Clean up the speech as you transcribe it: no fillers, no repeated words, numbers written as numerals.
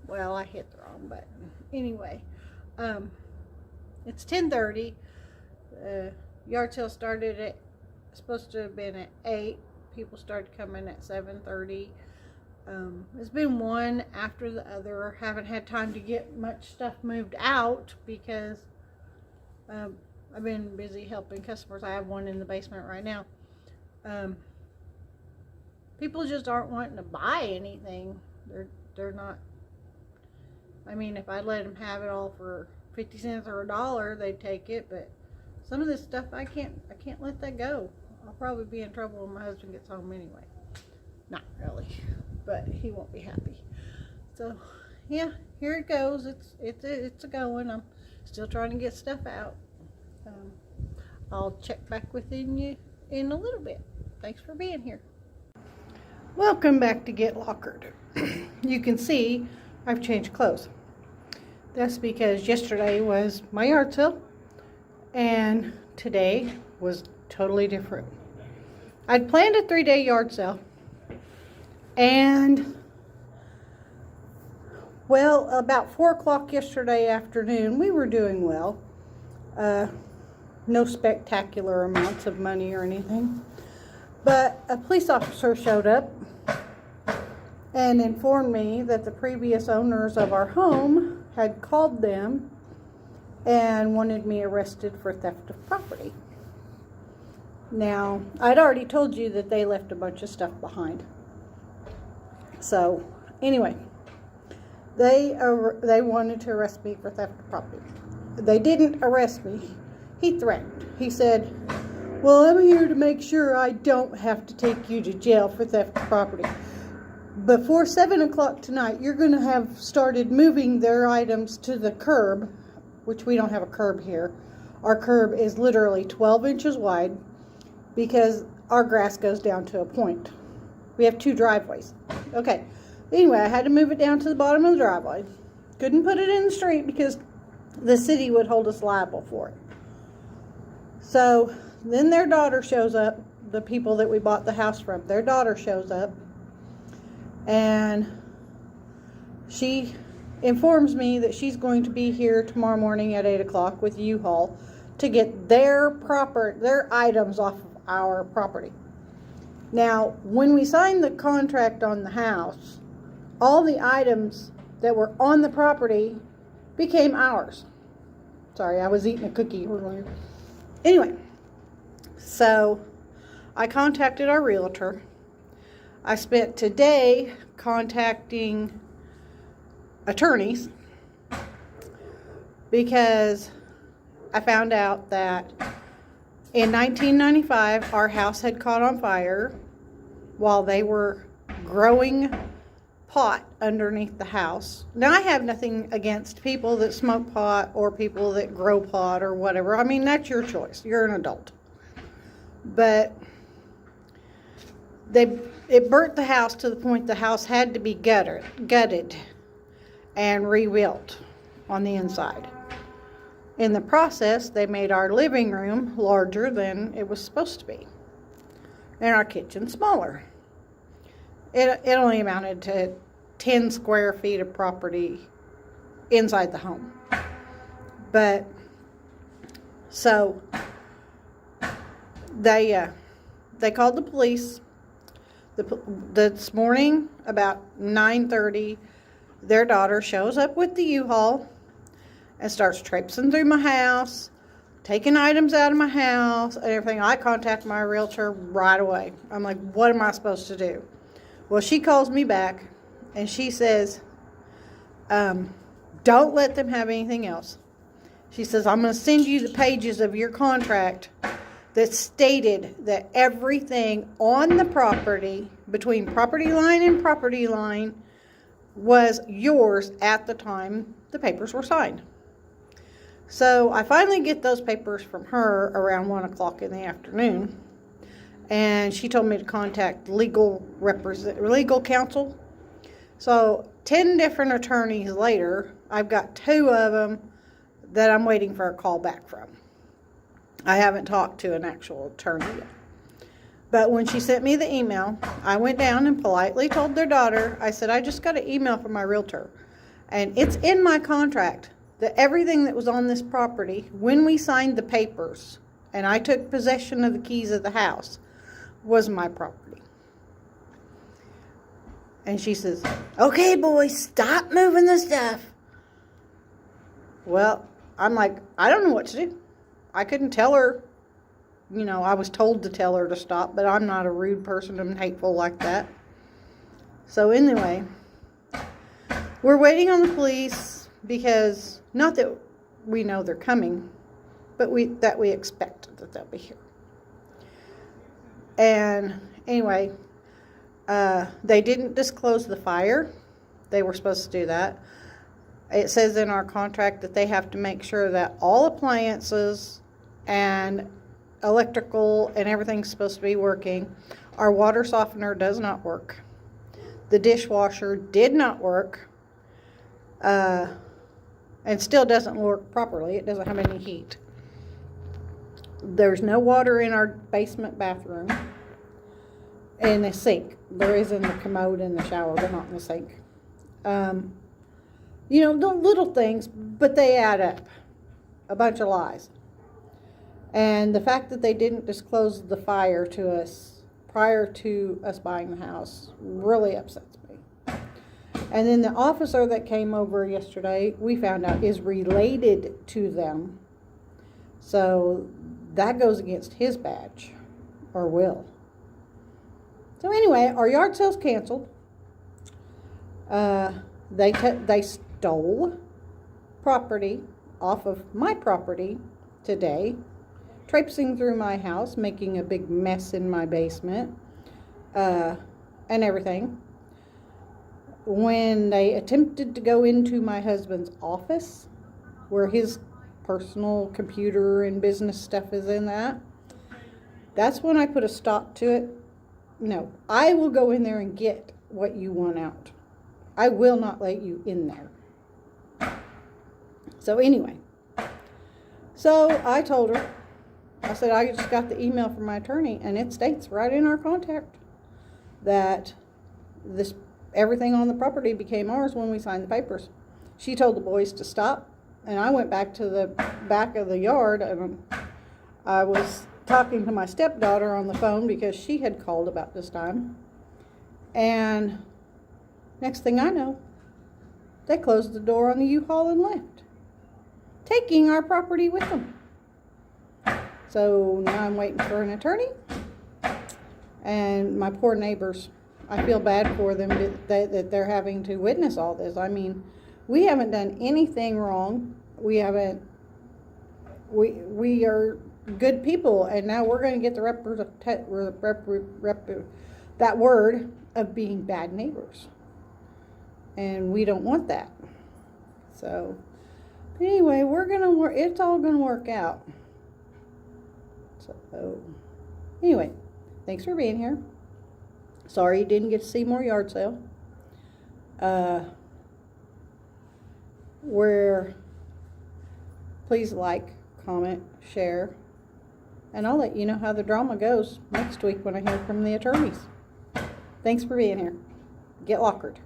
Well, I hit the wrong button. Anyway, it's 10:30. Yard sale started at, supposed to have been at 8. People started coming at 7:30. It's been one after the other. Haven't had time to get much stuff moved out because I've been busy helping customers. I have one in the basement right now. People just aren't wanting to buy anything. They're not. I mean, if I let them have it all for 50 cents or $1, they'd take it. But some of this stuff I can't let that go. I'll probably be in trouble when my husband gets home anyway. Not really, but he won't be happy. So yeah, here it goes. It's a going. I'm still trying to get stuff out. I'll check back with you in a little bit. Thanks for being here. Welcome back to Get Lockered. You can see I've changed clothes. That's because yesterday was my yard sale and today was totally different. I'd planned a 3-day yard sale and, well, about 4 o'clock yesterday afternoon, we were doing well. No spectacular amounts of money or anything. But a police officer showed up and informed me that the previous owners of our home had called them and wanted me arrested for theft of property. Now, I'd already told you that they left a bunch of stuff behind. So, anyway, they wanted to arrest me for theft of property. They didn't arrest me. He threatened. He said, well, I'm here to make sure I don't have to take you to jail for theft of property. Before 7 o'clock tonight, you're going to have started moving their items to the curb, which we don't have a curb here. Our curb is literally 12 inches wide because our grass goes down to a point. We have 2 driveways. Okay. Anyway, I had to move it down to the bottom of the driveway. Couldn't put it in the street because the city would hold us liable for it. So then their daughter shows up, the people that we bought the house from. Their daughter shows up and she informs me that she's going to be here tomorrow morning at 8 o'clock with U-Haul to get their items off of our property. Now, when we signed the contract on the house, all the items that were on the property became ours. Sorry, I was eating a cookie earlier. Anyway, so I contacted our realtor. I spent today contacting attorneys because I found out that in 1995 our house had caught on fire while they were growing pot underneath the house. Now, I have nothing against people that smoke pot or people that grow pot or whatever. I mean, that's your choice. You're an adult. But it burnt the house to the point the house had to be gutted and rebuilt on the inside. In the process, they made our living room larger than it was supposed to be, and our kitchen smaller. It only amounted to 10 square feet of property inside the home. But, so, they called the police. This morning, about 9:30, their daughter shows up with the U-Haul and starts traipsing through my house, taking items out of my house and everything. I contact my realtor right away. I'm like, what am I supposed to do? Well, she calls me back and she says, don't let them have anything else. She says, I'm going to send you the pages of your contract that stated that everything on the property, between property line and property line, was yours at the time the papers were signed. So I finally get those papers from her around 1 o'clock in the afternoon. And she told me to contact legal counsel. So 10 different attorneys later, I've got 2 of them that I'm waiting for a call back from. I haven't talked to an actual attorney yet. But when she sent me the email, I went down and politely told their daughter, I said, I just got an email from my realtor. And it's in my contract that everything that was on this property, when we signed the papers and I took possession of the keys of the house, was my property. And she says, okay, boys, stop moving the stuff. Well, I'm like, I don't know what to do. I couldn't tell her. You know, I was told to tell her to stop, but I'm not a rude person and hateful like that. So anyway, we're waiting on the police because, not that we know they're coming, but we expect that they'll be here. And anyway, they didn't disclose the fire. They were supposed to do that. It says in our contract that they have to make sure that all appliances and electrical and everything's supposed to be working. Our water softener does not work. The dishwasher did not work. And still doesn't work properly. It doesn't have any heat. There's no water in our basement bathroom. In the sink. There is in the commode and the shower, but not in the sink. You know, the little things, but they add up. A bunch of lies. And the fact that they didn't disclose the fire to us prior to us buying the house really upsets me. And then the officer that came over yesterday, we found out, is related to them. So that goes against his badge, or will. So anyway, our yard sale's canceled. They stole property off of my property today, traipsing through my house, making a big mess in my basement, and everything. When they attempted to go into my husband's office, where his personal computer and business stuff is in that's when I put a stop to it. No, I will go in there and get what you want out. I will not let you in there. So anyway, so I told her, I said, I just got the email from my attorney, and it states right in our contract that everything on the property became ours when we signed the papers. She told the boys to stop, and I went back to the back of the yard, and I was talking to my stepdaughter on the phone because she had called about this time. And next thing I know, they closed the door on the U-Haul and left, taking our property with them. So now I'm waiting for an attorney. And my poor neighbors, I feel bad for them that they're having to witness all this. I mean, we haven't done anything wrong. We are good people, and now we're going to get that word of being bad neighbors. And we don't want that. So anyway, it's all going to work out. So anyway, thanks for being here. Sorry you didn't get to see more yard sale. Please like, comment, share, and I'll let you know how the drama goes next week when I hear from the attorneys. Thanks for being here. Get lockered.